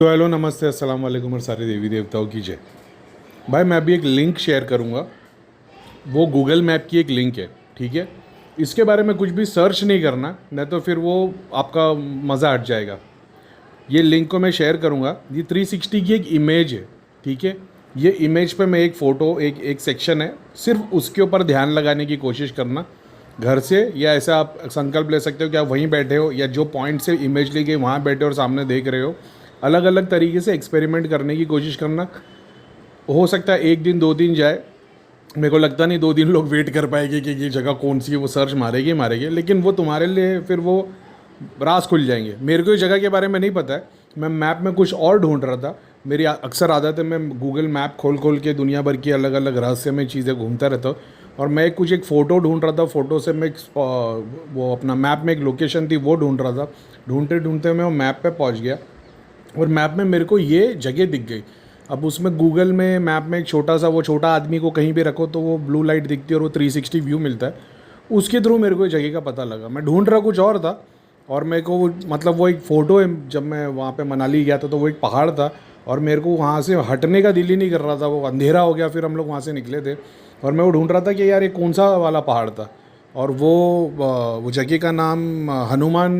तो हेलो, नमस्ते, अस्सलाम वालेकुम और सारे देवी देवताओं की जय। भाई मैं अभी एक लिंक शेयर करूँगा। वो गूगल मैप की एक लिंक है, ठीक है। इसके बारे में कुछ भी सर्च नहीं करना, नहीं तो फिर वो आपका मज़ा हट जाएगा। ये लिंक को मैं शेयर करूँगा। ये 360 की एक इमेज है, ठीक है। ये इमेज पे मैं एक फ़ोटो, एक एक सेक्शन है, सिर्फ उसके ऊपर ध्यान लगाने की कोशिश करना घर से, या ऐसा आप संकल्प ले सकते हो कि आप वहीं बैठे हो या जो पॉइंट से इमेज ली गई वहाँ बैठे और सामने देख रहे हो। अलग अलग तरीके से एक्सपेरिमेंट करने की कोशिश करना। हो सकता है एक दिन दो दिन जाए, मेरे को लगता नहीं 2 दिन लोग वेट कर पाएंगे कि ये जगह कौन सी है, वो सर्च मारेंगे मारेंगे, लेकिन वो तुम्हारे लिए फिर वो राज खुल जाएंगे। मेरे को इस जगह के बारे में नहीं पता है, मैं मैप में कुछ और ढूंढ रहा था। मेरी अक्सर आदत है, मैं गूगल मैप खोल खोल के दुनिया भर की अलग अलग रहस्यमय चीज़ें घूमता रहता हूँ। और मैं एक फ़ोटो ढूंढ रहा था, फ़ोटो से मैं वो अपना मैप में एक लोकेशन थी वो ढूंढ रहा था। ढूंढते ढूंढते मैं वो मैप पे पहुंच गया और मैप में मेरे को ये जगह दिख गई। अब उसमें गूगल में मैप में एक छोटा सा, वो छोटा आदमी को कहीं भी रखो तो वो ब्लू लाइट दिखती है और वो 360 व्यू मिलता है। उसके थ्रू मेरे को ये जगह का पता लगा। मैं ढूंढ रहा कुछ और था, और मेरे को मतलब वो एक फ़ोटो है, जब मैं वहाँ पे मनाली गया था तो वो एक पहाड़ था, और मेरे को वहाँ से हटने का दिल ही नहीं कर रहा था। वो अंधेरा हो गया, फिर हम लोग वहाँ से निकले थे और मैं वो ढूंढ रहा था कि यार ये कौन सा वाला पहाड़ था। और वो जगह का नाम हनुमान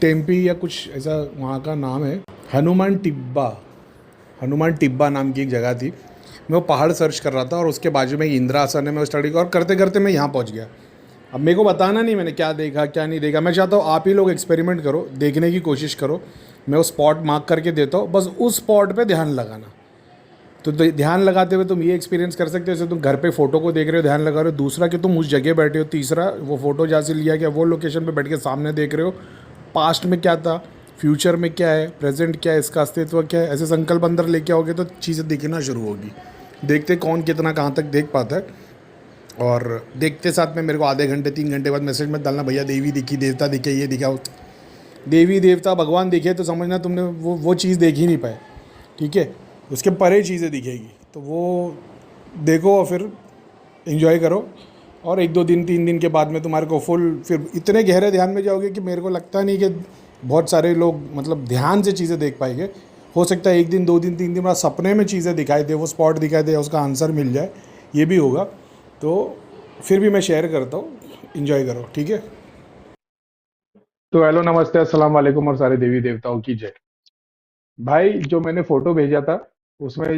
टेम्पी या कुछ ऐसा वहाँ का नाम है। हनुमान टिब्बा, हनुमान टिब्बा नाम की एक जगह थी। मैं वो पहाड़ सर्च कर रहा था और उसके बाजू में एक इंदिरासन है, मैं स्टडी और करते करते मैं यहाँ पहुँच गया। अब मेरे को बताना नहीं मैंने क्या देखा क्या नहीं देखा, मैं चाहता हूँ आप ही लोग एक्सपेरिमेंट करो, देखने की कोशिश करो। मैं वो स्पॉट मार्क करके देता हूँ, बस उस स्पॉट पे ध्यान लगाना। तो ध्यान लगाते हुए तुम ये एक्सपीरियंस कर सकते हो, जैसे तुम घर पे फोटो को देख रहे हो ध्यान लगा रहे हो, दूसरा कि तुम उस जगह बैठे हो, तीसरा वो फोटो जहाँ से लिया गया वो लोकेशन पे बैठ के सामने देख रहे हो। पास्ट में क्या था, फ्यूचर में क्या है, प्रेजेंट क्या है, इसका अस्तित्व क्या है, ऐसे संकल्प अंदर लेके आओगे तो चीज़ें दिखना शुरू होगी। देखते कौन कितना कहाँ तक देख पाता है। और देखते साथ में मेरे को आधे घंटे 3 घंटे बाद मैसेज मत डालना भैया देवी दिखी, देवता दिखे, ये दिखाओ। देवी देवता भगवान दिखे तो समझना तुमने वो चीज़ देख ही नहीं पाए, ठीक है। उसके परे चीज़ें दिखेगी तो वो देखो और फिर एंजॉय करो। और 1 2 दिन 3 दिन के बाद में तुम्हारे को फुल फिर इतने गहरे ध्यान में जाओगे कि मेरे को लगता नहीं कि बहुत सारे लोग मतलब ध्यान से चीज़ें देख पाएंगे। हो सकता है 1 दिन 2 दिन 3 दिन बाद सपने में चीज़ें दिखाई दे, वो स्पॉट दिखाई दे, उसका आंसर मिल जाए, ये भी होगा। तो फिर भी मैं शेयर करता हूँ, इन्जॉय करो, ठीक है। तो हेलो, नमस्ते, अस्सलाम वालेकुम और सारे देवी देवताओं की जय। भाई जो मैंने फोटो भेजा था उसमें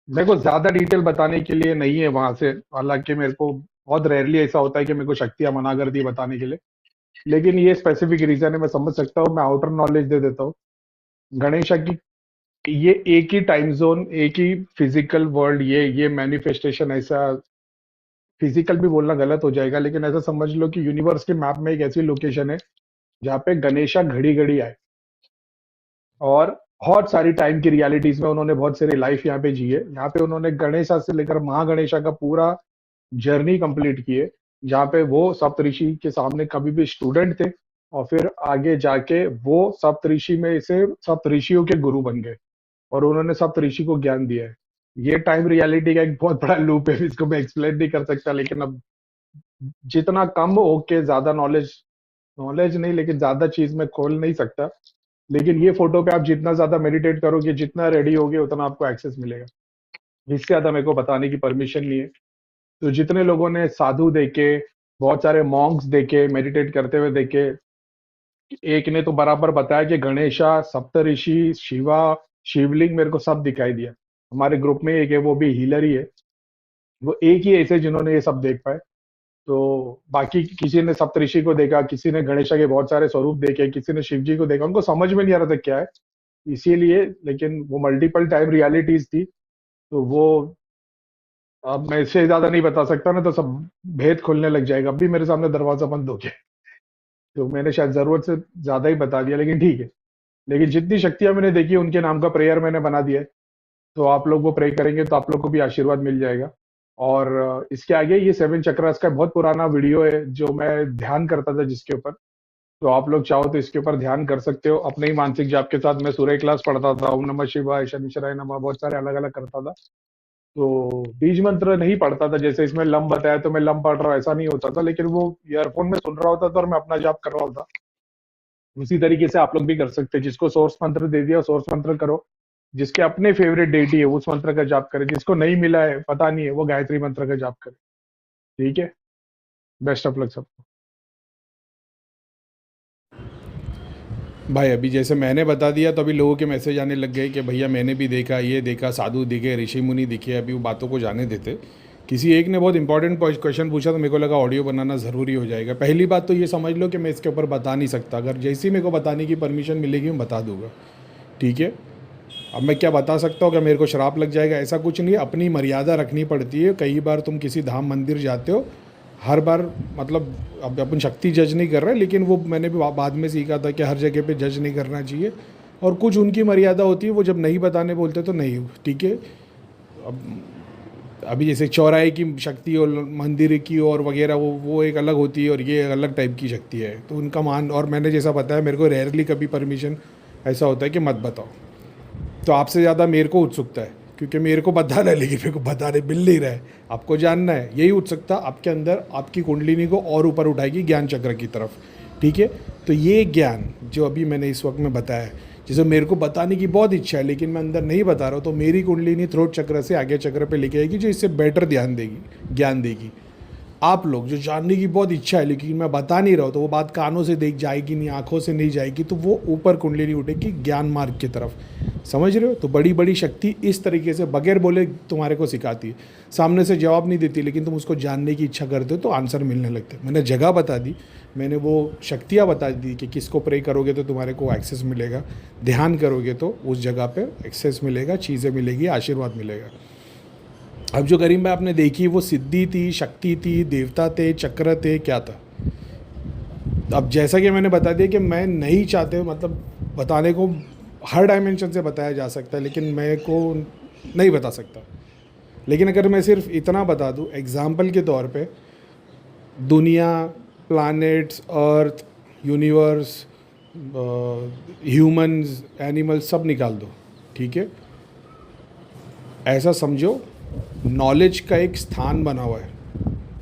मेरे को ज्यादा डिटेल बताने के लिए नहीं है वहां से, हालांकि मेरे को बहुत रेयरली ऐसा होता है कि मेरे को शक्तियां मना करती है बताने के लिए। लेकिन ये स्पेसिफिक रीजन है, मैं समझ सकता हूँ, मैं आउटर नॉलेज दे देता हूँ। गणेशा की ये एक ही टाइम जोन, एक ही फिजिकल वर्ल्ड, ये मैनिफेस्टेशन ऐसा, फिजिकल भी बोलना गलत हो जाएगा, लेकिन ऐसा समझ लो कि यूनिवर्स के मैप में एक ऐसी लोकेशन है जहाँ पे गणेशा घड़ी घड़ी आए। और बहुत सारी टाइम की रियलिटीज में उन्होंने बहुत सारी लाइफ यहाँ पे जी है। यहाँ पे उन्होंने गणेशा से लेकर महागणेशा का पूरा जर्नी कंप्लीट की है, जहाँ पे वो सप्तऋषि के सामने कभी भी स्टूडेंट थे और फिर आगे जाके वो सप्तऋषि में से सप्तऋषियों के गुरु बन गए और उन्होंने सप्तऋषि को ज्ञान दिया है। ये टाइम रियलिटी का एक बहुत बड़ा लूप है, इसको मैं एक्सप्लेन नहीं कर सकता, लेकिन अब जितना कम हो के ज्यादा नॉलेज, नॉलेज नहीं लेकिन ज्यादा चीज मैं खोल नहीं सकता। लेकिन ये फोटो पे आप जितना ज्यादा मेडिटेट करोगे, जितना रेडी होगे, उतना आपको एक्सेस मिलेगा। इससे ज्यादा मेरे को बताने की परमिशन नहीं है। तो जितने लोगों ने साधु देखे, बहुत सारे मॉन्क्स देखे मेडिटेट करते हुए देखे, एक ने तो बराबर बताया कि गणेशा, सप्तऋषि, शिवा, शिवलिंग मेरे को सब दिखाई दिया। हमारे ग्रुप में एक है, वो भी हीलर ही है, वो एक ही ऐसे जिन्होंने ये सब देख पाए। तो बाकी किसी ने सप्तऋषि को देखा, किसी ने गणेशा के बहुत सारे स्वरूप देखे, किसी ने शिव जी को देखा, उनको समझ में नहीं आ रहा था क्या है, इसीलिए। लेकिन वो मल्टीपल टाइम रियलिटीज थी, तो वो अब मैं इससे ज्यादा नहीं बता सकता ना, तो सब भेद खुलने लग जाएगा। अभी मेरे सामने दरवाजा बंद हो गया, तो मैंने शायद जरूरत से ज्यादा ही बता दिया, लेकिन ठीक है। लेकिन जितनी शक्तियां मैंने देखी उनके नाम का प्रेयर मैंने बना दिया है। तो आप लोग वो प्रे करेंगे तो आप लोग को भी आशीर्वाद मिल जाएगा। और इसके आगे ये 7 चक्रास का बहुत पुराना वीडियो है जो मैं ध्यान करता था जिसके ऊपर। तो आप लोग चाहो तो इसके ऊपर ध्यान कर सकते हो अपने ही मानसिक जाप के साथ। मैं सूर्य क्लास पढ़ता था, ओम नमः शिवाय, शनिश्चराय नमः, बहुत सारे अलग अलग करता था। तो बीज मंत्र नहीं पढ़ता था, जैसे इसमें लम बताया तो मैं लम पढ़ रहा हूँ, ऐसा नहीं होता था। लेकिन वो ईयरफोन में सुन रहा होता था और मैं अपना जाप कर रहा होता। उसी तरीके से आप लोग भी कर सकते हैं। जिसको सोर्स मंत्र दे दिया सोर्स मंत्र करो, जिसके अपने फेवरेट डेटी है उस मंत्र का जाप करे, जिसको नहीं मिला है पता नहीं है वो गायत्री मंत्र का जाप करे। ठीक है, बेस्ट ऑफ लक सबको। भाई अभी जैसे मैंने बता दिया तो अभी लोगों के मैसेज आने लग गए कि भैया मैंने भी देखा, ये देखा, साधु दिखे, ऋषि मुनि दिखे। अभी वो बातों को जाने देते। किसी एक ने बहुत इंपॉर्टेंट क्वेश्चन पूछा तो मेरे को लगा ऑडियो बनाना ज़रूरी हो जाएगा। पहली बात तो ये समझ लो कि मैं इसके ऊपर बता नहीं सकता। अगर जैसी मेरे को बताने की परमिशन मिलेगी मैं बता दूंगा। ठीक है, अब मैं क्या बता सकता हूँ? क्या मेरे को शराप लग जाएगा? ऐसा कुछ नहीं है। अपनी मर्यादा रखनी पड़ती है। कई बार तुम किसी धाम मंदिर जाते हो, हर बार मतलब अब अपन शक्ति जज नहीं कर रहे, लेकिन वो मैंने भी बाद में सीखा था कि हर जगह पे जज नहीं करना चाहिए। और कुछ उनकी मर्यादा होती है, वो जब नहीं बताने बोलते तो नहीं। ठीक है, अब अभी जैसे चौराहे की शक्ति और मंदिर की और वगैरह वो एक अलग होती है और ये एक अलग टाइप की शक्ति है, तो उनका मान। और मैंने जैसा बताया मेरे को रेयरली कभी परमिशन ऐसा होता है कि मत बताओ। तो आपसे ज़्यादा मेरे को उत्सुकता है, क्योंकि मेरे को बताना है लेकिन मेरे को बताने मिल नहीं रहा है। आपको जानना है, यही उत्सुकता आपके अंदर आपकी कुंडलिनी को और ऊपर उठाएगी ज्ञान चक्र की तरफ। ठीक है, तो ये ज्ञान जो अभी मैंने इस वक्त में बताया है, जैसे मेरे को बताने की बहुत इच्छा है लेकिन मैं अंदर नहीं बता रहा हूँ, तो मेरी कुंडलिनी थ्रोट चक्र से आगे चक्र पे लेके आएगी, जो इससे बेटर ध्यान देगी, ज्ञान देगी। आप लोग जो जानने की बहुत इच्छा है लेकिन मैं बता नहीं रहा हूँ, तो वो बात कानों से देख जाएगी नहीं, आंखों से नहीं जाएगी, तो वो ऊपर कुंडलिनी उठेगी ज्ञान मार्ग की तरफ। समझ रहे हो? तो बड़ी बड़ी शक्ति इस तरीके से बगैर बोले तुम्हारे को सिखाती है। सामने से जवाब नहीं देती लेकिन तुम उसको जानने की इच्छा करते हो तो आंसर मिलने लगते। मैंने जगह बता दी, मैंने वो शक्तियाँ बता दी कि किसको प्रे करोगे तो तुम्हारे को एक्सेस मिलेगा, ध्यान करोगे तो उस जगह पे एक्सेस मिलेगा, चीज़ें मिलेगी, आशीर्वाद मिलेगा। अब जो करीम भाई आपने देखी वो सिद्धि थी, शक्ति थी, देवता थे, चक्र थे, क्या था? अब जैसा कि मैंने बता दिया कि मैं नहीं चाहते, मतलब बताने को हर डायमेंशन से बताया जा सकता है लेकिन मैं को नहीं बता सकता। लेकिन अगर मैं सिर्फ इतना बता दूं एग्जाम्पल के तौर पे, दुनिया, प्लैनेट्स, अर्थ, यूनिवर्स, ह्यूमंस, एनिमल्स सब निकाल दो। ठीक है, ऐसा समझो नॉलेज का एक स्थान बना हुआ है,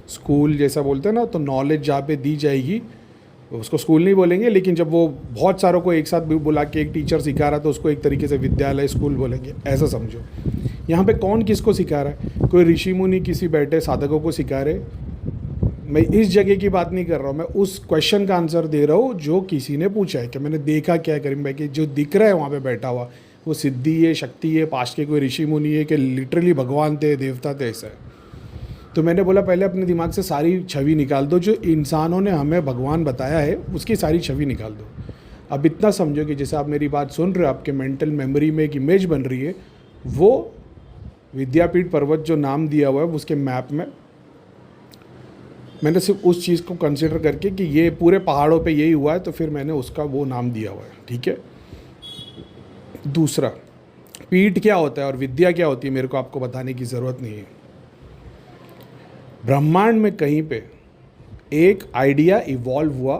स्कूल जैसा बोलते हैं ना, तो नॉलेज जहाँ पे दी जाएगी उसको स्कूल नहीं बोलेंगे, लेकिन जब वो बहुत सारों को एक साथ बुला के एक टीचर सिखा रहा है तो उसको एक तरीके से विद्यालय, स्कूल बोलेंगे। ऐसा समझो यहाँ पे कौन किसको सिखा रहा है? कोई ऋषि मुनि किसी बैठे साधकों को सिखा रहे। मैं इस जगह की बात नहीं कर रहा हूँ, मैं उस क्वेश्चन का आंसर दे रहा हूँ जो किसी ने पूछा है कि मैंने देखा क्या है करीम भाई कि जो दिख रहा है वहाँ पे बैठा हुआ वो सिद्धि है, शक्ति है, पास्ट के कोई ऋषि मुनि है कि लिटरली भगवान थे, देवता थे, ऐसा है। तो मैंने बोला पहले अपने दिमाग से सारी छवि निकाल दो, जो इंसानों ने हमें भगवान बताया है उसकी सारी छवि निकाल दो। अब इतना समझो कि जैसे आप मेरी बात सुन रहे हो, आपके मेंटल मेमोरी में एक इमेज बन रही है, वो विद्यापीठ पर्वत जो नाम दिया हुआ है उसके मैप में मैंने सिर्फ उस चीज़ को कंसिडर करके कि ये पूरे पहाड़ों पे यही हुआ है तो फिर मैंने उसका वो नाम दिया हुआ है। ठीक है, दूसरा, पीठ क्या होता है और विद्या क्या होती है मेरे को आपको बताने की ज़रूरत नहीं है। ब्रह्मांड में कहीं पे एक आइडिया इवॉल्व हुआ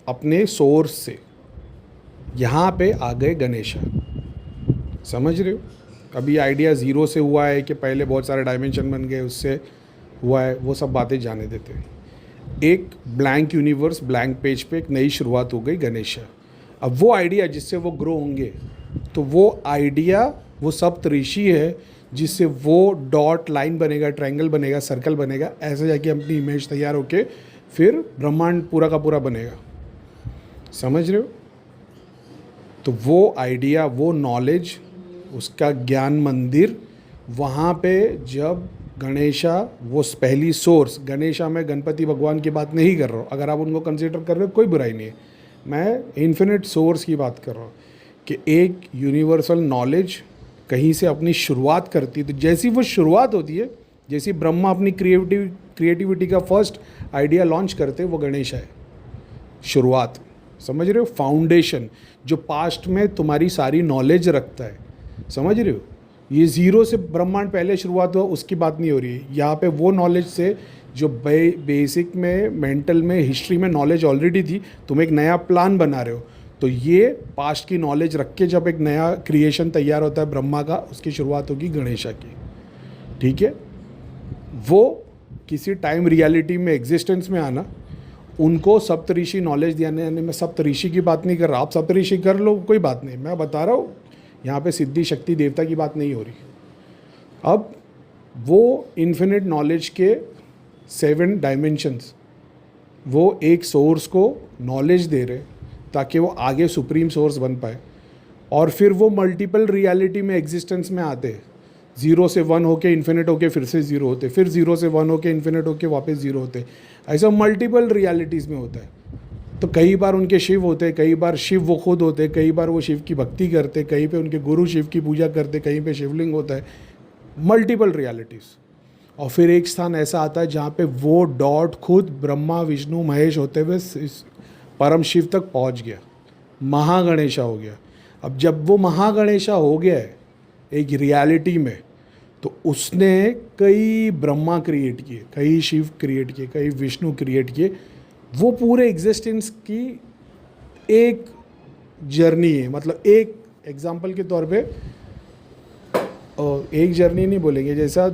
अपने सोर्स से, यहाँ पे आ गए गणेशा। समझ रहे हो? अभी आइडिया ज़ीरो से हुआ है कि पहले बहुत सारे डायमेंशन बन गए उससे हुआ है, वो सब बातें जाने देते हैं। एक ब्लैंक यूनिवर्स, ब्लैंक पेज पे एक नई शुरुआत हो गई, गणेशा। अब वो आइडिया जिससे वो ग्रो होंगे, तो वो आइडिया वो सप्तऋषि है जिससे वो डॉट लाइन बनेगा, ट्रायंगल बनेगा, सर्कल बनेगा, ऐसे जाके अपनी इमेज तैयार होके फिर ब्रह्मांड पूरा का पूरा बनेगा। समझ रहे हो? तो वो आइडिया, वो नॉलेज, उसका ज्ञान मंदिर, वहाँ पे जब गणेशा, वो पहली सोर्स, गणेशा में गणपति भगवान की बात नहीं कर रहा हूँ, अगर आप उनको कंसिडर कर रहे हो कोई बुराई नहीं है, मैं इन्फिनिट सोर्स की बात कर रहा हूँ कि एक यूनिवर्सल नॉलेज कहीं से अपनी शुरुआत करती है। तो जैसी वो शुरुआत होती है, जैसी ब्रह्मा अपनी क्रिएटिविटी का फर्स्ट आइडिया लॉन्च करते हैं, वो गणेशा है शुरुआत। समझ रहे हो? फाउंडेशन जो पास्ट में तुम्हारी सारी नॉलेज रखता है। समझ रहे हो? ये ज़ीरो से ब्रह्मांड पहले शुरुआत हुआ उसकी बात नहीं हो रही है यहाँ पे। वो नॉलेज से जो बेसिक में, मेंटल में, हिस्ट्री में नॉलेज ऑलरेडी थी, तुम एक नया प्लान बना रहे हो, तो ये पास्ट की नॉलेज रख के जब एक नया क्रिएशन तैयार होता है ब्रह्मा का, उसकी शुरुआत होगी गणेशा की। ठीक है, वो किसी टाइम रियलिटी में, एग्जिस्टेंस में आना उनको सप्तऋषि नॉलेज दिया। नहीं, मैं सप्तऋषि की बात नहीं कर रहा, आप सप्तऋषि कर लो, कोई बात नहीं, मैं बता रहा हूँ यहाँ पे सिद्धि शक्ति देवता की बात नहीं हो रही। अब वो इन्फिनिट नॉलेज के 7 डायमेंशंस, वो एक सोर्स को नॉलेज दे रहे ताकि वो आगे सुप्रीम सोर्स बन पाए, और फिर वो मल्टीपल रियलिटी में एग्जिस्टेंस में आते, 0 से 1 होके इन्फिनिट होके फिर से 0 होते, फिर 0 से 1 होके इन्फिनिट होके वापस 0 होते। ऐसा मल्टीपल रियलिटीज़ में होता है। तो कई बार उनके शिव होते, कई बार शिव वो खुद होते, कई बार वो शिव की भक्ति करते, कहीं पे उनके गुरु शिव की पूजा करते, कहीं पे शिवलिंग होता है, मल्टीपल रियलिटीज़। और फिर एक स्थान ऐसा आता है जहाँ पे वो डॉट खुद ब्रह्मा विष्णु महेश होते हुए इस परम शिव तक पहुँच गया, महागणेशा हो गया। अब जब वो महागणेशा हो गया है एक रियलिटी में, तो उसने कई ब्रह्मा क्रिएट किए, कई शिव क्रिएट किए, कई विष्णु क्रिएट किए। वो पूरे एग्जिस्टेंस की एक जर्नी है। मतलब एक एग्जाम्पल के तौर पे, एक जर्नी नहीं बोलेंगे, जैसा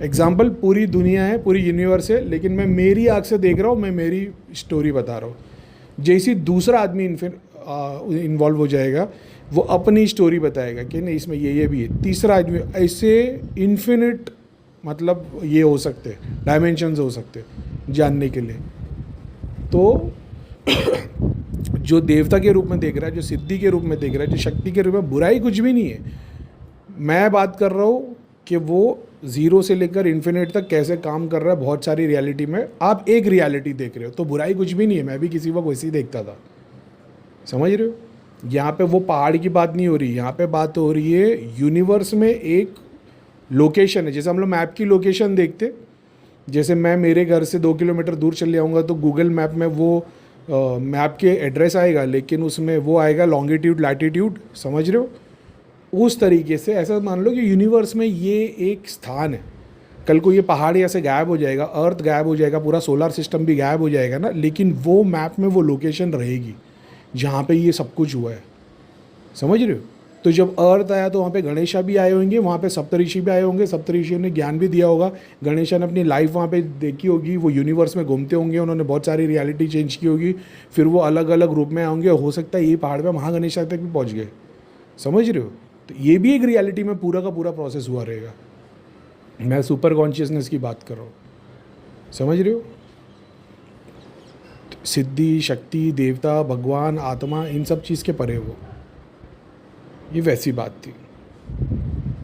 एग्जाम्पल पूरी दुनिया है, पूरी यूनिवर्स है, लेकिन मैं मेरी आँख से देख रहा हूँ, मैं मेरी स्टोरी बता रहा हूँ। जैसी दूसरा आदमी इन्वॉल्व हो जाएगा, वो अपनी स्टोरी बताएगा कि नहीं इसमें ये भी है। तीसरा आदमी, ऐसे इन्फिनिट मतलब ये हो सकते हैं, डायमेंशंस हो सकते हैं जानने के लिए। तो जो देवता के रूप में देख रहा है, जो सिद्धि के रूप में देख रहा है, जो शक्ति के रूप में, बुराई कुछ भी नहीं है। मैं बात कर रहा हूँ कि वो 0 से लेकर इन्फिनिट तक कैसे काम कर रहा है बहुत सारी रियलिटी में। आप एक रियलिटी देख रहे हो, तो बुराई कुछ भी नहीं है। मैं भी किसी वक्त वैसे ही देखता था, समझ रहे हो। यहाँ पे वो पहाड़ की बात नहीं हो रही, यहाँ पे बात हो रही है यूनिवर्स में एक लोकेशन है। जैसे हम लोग मैप की लोकेशन देखते, जैसे मैं मेरे घर से 2 किलोमीटर दूर चले जाऊँगा तो गूगल मैप में वो मैप के एड्रेस आएगा, लेकिन उसमें वो आएगा लॉन्गिट्यूड लैटिट्यूड, समझ रहे हो। उस तरीके से ऐसा मान लो कि यूनिवर्स में ये एक स्थान है। कल को ये पहाड़ ऐसे गायब हो जाएगा, अर्थ गायब हो जाएगा, पूरा सोलर सिस्टम भी गायब हो जाएगा ना, लेकिन वो मैप में वो लोकेशन रहेगी जहाँ पे ये सब कुछ हुआ है, समझ रहे हो। तो जब अर्थ आया तो वहाँ पे गणेशा भी आए होंगे, वहाँ पे सप्तऋषि भी आए होंगे, सप्तऋषियों ने ज्ञान भी दिया होगा। गणेशा ने अपनी लाइफ वहाँ पे देखी होगी, वो यूनिवर्स में घूमते होंगे, उन्होंने बहुत सारी रियलिटी चेंज की होगी, फिर वो अलग अलग रूप में आएंगे। हो सकता है ये पहाड़ पे महागणेशा तक भी पहुँच गए, समझ रहे हो। तो ये भी एक रियलिटी में पूरा का पूरा प्रोसेस हुआ रहेगा। मैं सुपर कॉन्शियसनेस की बात कर रहा हूँ, समझ रहे हो। सिद्धि शक्ति देवता भगवान आत्मा इन सब चीज़ के परे वो, ये वैसी बात थी।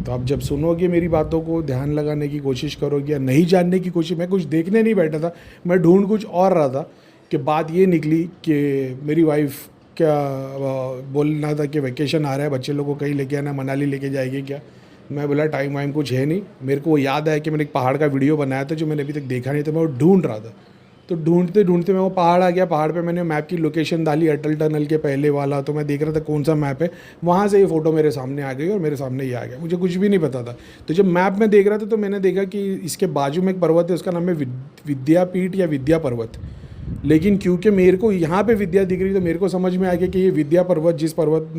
तो आप जब सुनोगे मेरी बातों को ध्यान लगाने की कोशिश करोगे या नहीं जानने की कोशिश, मैं कुछ देखने नहीं बैठा था, मैं ढूंढ कुछ और रहा था कि बात ये निकली कि मेरी वाइफ क्या बोलना था कि वैकेशन आ रहा है, बच्चे लोगों को कहीं लेके आना, मनाली लेके जाएगी क्या। मैं बोला टाइम वाइम कुछ है नहीं। मेरे को याद आया कि मैंने एक पहाड़ का वीडियो बनाया था जो मैंने अभी तक देखा नहीं था, मैं वो ढूंढ रहा था। तो ढूंढते ढूंढते मैं वो पहाड़ आ गया। पहाड़ पे मैंने मैप की लोकेशन डाली, अटल टनल के पहले वाला, तो मैं देख रहा था कौन सा मैप है। वहाँ से ये फ़ोटो मेरे सामने आ गई और मेरे सामने ये आ गया, मुझे कुछ भी नहीं पता था। तो जब मैप में देख रहा था तो मैंने देखा कि इसके बाजू में एक पर्वत है, उसका नाम है विद्यापीठ या विद्या पर्वत। लेकिन क्योंकि मेरे को यहाँ पे विद्या दिख रही, तो मेरे को समझ में आ गया कि ये विद्या पर्वत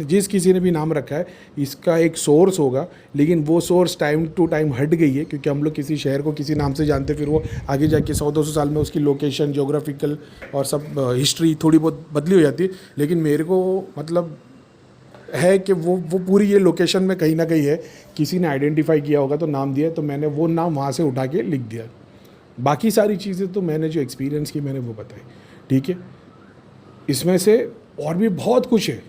जिस किसी ने भी नाम रखा है, इसका एक सोर्स होगा। लेकिन वो सोर्स टाइम टू टाइम हट गई है, क्योंकि हम लोग किसी शहर को किसी नाम से जानते, फिर वो आगे जाके 100-200 साल में उसकी लोकेशन जोग्राफिकल और सब हिस्ट्री थोड़ी बहुत बदली हो जाती है। लेकिन मेरे को मतलब है कि वो पूरी ये लोकेशन में कहीं ना कहीं है, किसी ने आइडेंटिफाई किया होगा तो नाम दिया, तो मैंने वो नाम वहाँ से उठा के लिख दिया। बाकी सारी चीज़ें तो मैंने जो एक्सपीरियंस की मैंने वो बताई, ठीक है। इसमें से और भी बहुत कुछ है,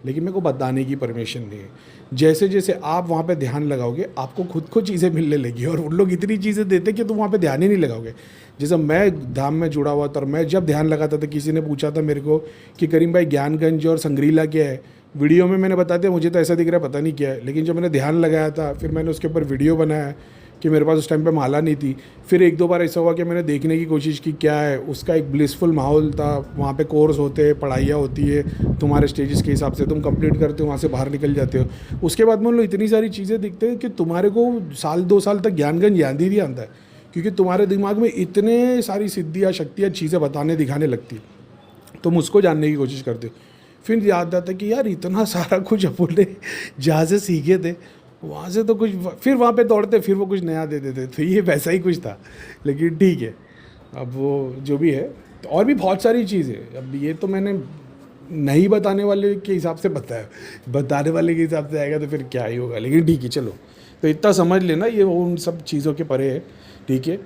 लेकिन मेरे को बताने की परमिशन नहीं है। जैसे जैसे आप वहाँ पे ध्यान लगाओगे, आपको खुद को चीज़ें मिलने लगी, और उन लोग इतनी चीज़ें देते कि तुम वहाँ पे ध्यान ही नहीं लगाओगे। जैसे मैं धाम में जुड़ा हुआ था और मैं जब ध्यान लगाता था, किसी ने पूछा था मेरे को कि करीम भाई ज्ञानगंज और संग्रीला क्या है। वीडियो में मैंने बता दिया, मुझे तो ऐसा दिख रहा है पता नहीं क्या है। लेकिन जब मैंने ध्यान लगाया था, फिर मैंने उसके ऊपर वीडियो बनाया कि मेरे पास उस टाइम पे माला नहीं थी। फिर 1-2 बार ऐसा हुआ कि मैंने देखने की कोशिश की क्या है। उसका एक ब्लिसफुल माहौल था, वहाँ पे कोर्स होते हैं, पढ़ाइयाँ होती है, तुम्हारे स्टेजेस के हिसाब से तुम कंप्लीट करते हो, वहाँ से बाहर निकल जाते हो। उसके बाद में उन लोग इतनी सारी चीज़ें दिखते हैं कि तुम्हारे को 1-2 साल तक ज्ञानगंज याद ही नहीं आता है, क्योंकि तुम्हारे दिमाग में इतने सारी सिद्धियाँ शक्तियाँ चीज़ें बताने दिखाने लगती है, तुम उसको जानने की कोशिश करते हो। फिर याद आता कि यार इतना सारा कुछ अपन ने जहाँ से सीखे थे वहाँ से तो कुछ, फिर वहाँ पे दौड़ते, फिर वो कुछ नया दे देते। तो ये वैसा ही कुछ था, लेकिन ठीक है, अब वो जो भी है। तो और भी बहुत सारी चीज़ें, अब ये तो मैंने नहीं बताने वाले के हिसाब से बताया, बताने वाले के हिसाब से आएगा तो फिर क्या ही होगा, लेकिन ठीक है चलो। तो इतना समझ लेना, ये वो उन सब चीज़ों के परे है, ठीक है।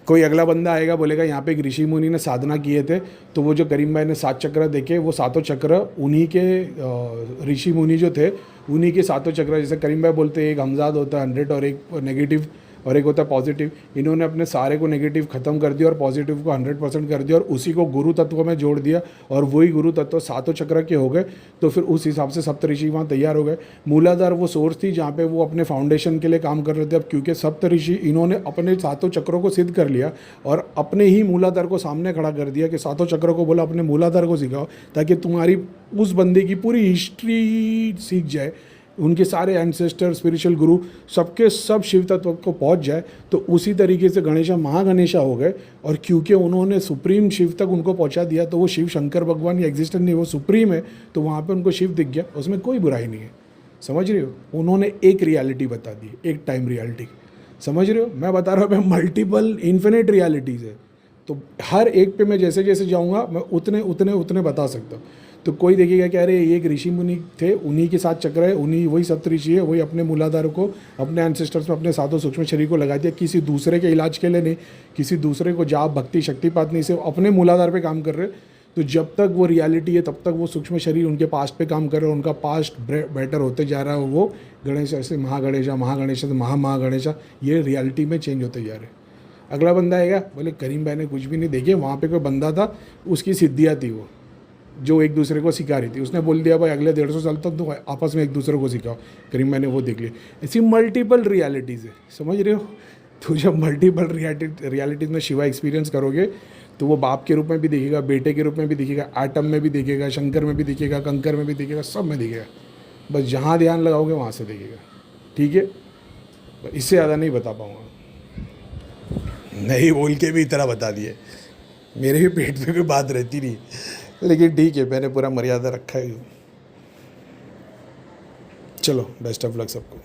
कोई अगला बंदा आएगा बोलेगा यहाँ पे एक ऋषि मुनि ने साधना किए थे, तो वो जो करीम भाई ने 7 चक्र देखे, वो सातों चक्र उन्हीं के ऋषि मुनि जो थे उन्हीं के सातों चक्र, जैसे करीम भाई बोलते हैं एक हमजाद होता है 100 और एक नेगेटिव और एक होता है पॉजिटिव। इन्होंने अपने सारे को नेगेटिव ख़त्म कर दिया और पॉजिटिव को 100% कर दिया और उसी को गुरु तत्व में जोड़ दिया, और वही गुरु तत्व सातों चक्र के हो गए। तो फिर उस हिसाब से सप्तऋषि वहाँ तैयार हो गए। मूलाधार वो सोर्स थी जहाँ पे वो अपने फाउंडेशन के लिए काम कर रहे थे। अब क्योंकि सप्तऋषि इन्होंने अपने सातों चक्रों को सिद्ध कर लिया और अपने ही मूलाधार को सामने खड़ा कर दिया कि सातों चक्रों को बोला अपने मूलाधार को सिखाओ, ताकि तुम्हारी उस बंदे की पूरी हिस्ट्री सीख जाए, उनके सारे एंसेस्टर स्पिरिचुअल गुरु सबके सब शिव तत्व को पहुंच जाए। तो उसी तरीके से गणेशा महागणेशा हो गए, और क्योंकि उन्होंने सुप्रीम शिव तक उनको पहुंचा दिया, तो वो शिव शंकर भगवान या एग्जिस्टेंट नहीं, वो सुप्रीम है, तो वहाँ पे उनको शिव दिख गया, उसमें कोई बुराई नहीं है। समझ रहे हो? उन्होंने एक रियलिटी बता दी, एक टाइम रियलिटी। समझ रहे हो? मैं बता रहा हूँ मल्टीपल इन्फिनिट रियलिटीज़ है, तो हर एक पे मैं जैसे जैसे जाऊँगा मैं उतने उतने उतने बता सकता हूँ। तो कोई देखेगा कि अरे ये एक ऋषि मुनि थे, उन्हीं के साथ चक्र है, उन्हीं वही सप्तऋषि है, वही अपने मूलाधार को अपने एंसेस्टर्स में अपने सातों सूक्ष्म शरीर को लगा दिया, किसी दूसरे के इलाज के लिए नहीं, किसी दूसरे को जाप भक्ति शक्तिपात नहीं, सिर्फ अपने मूलाधार पे काम कर रहे। तो जब तक वो रियलिटी है तब तक वो सूक्ष्म शरीर उनके पास्ट पे काम कर रहे हैं, उनका पास्ट बेटर होते जा रहा है। वो गणेश से महागणेशा, महागणेशा से महागणेशा, ये रियलिटी में चेंज होते जा रहे हैं। अगला बंदा आएगा बोले करीम भाई ने कुछ भी नहीं देखे, वहाँ पे कोई बंदा था उसकी सिद्धियाँ थी वो जो एक दूसरे को सिखा रही थी, उसने बोल दिया भाई अगले 150 साल तक तो आपस में एक दूसरे को सिखाओ। करीम मैंने वो देख लिया। ऐसी मल्टीपल रियलिटीज़ है, समझ रहे हो? तो जब मल्टीपल रियलिटीज़ में शिवा एक्सपीरियंस करोगे तो वो बाप के रूप में भी दिखेगा, बेटे के रूप में भी दिखेगा, एटम में भी दिखेगा, शंकर में भी दिखेगा, कंकर में भी दिखेगा, सब में दिखेगा। बस जहाँ ध्यान लगाओगे वहाँ से दिखेगा, ठीक है? इससे ज़्यादा नहीं बता पाऊँगा। नहीं बोल के भी इतना बता दिए, मेरे भी पेट में कोई बात रहती नहीं, लेकिन ठीक है, मैंने पूरा मर्यादा रखा है। चलो, बेस्ट ऑफ लक सबको।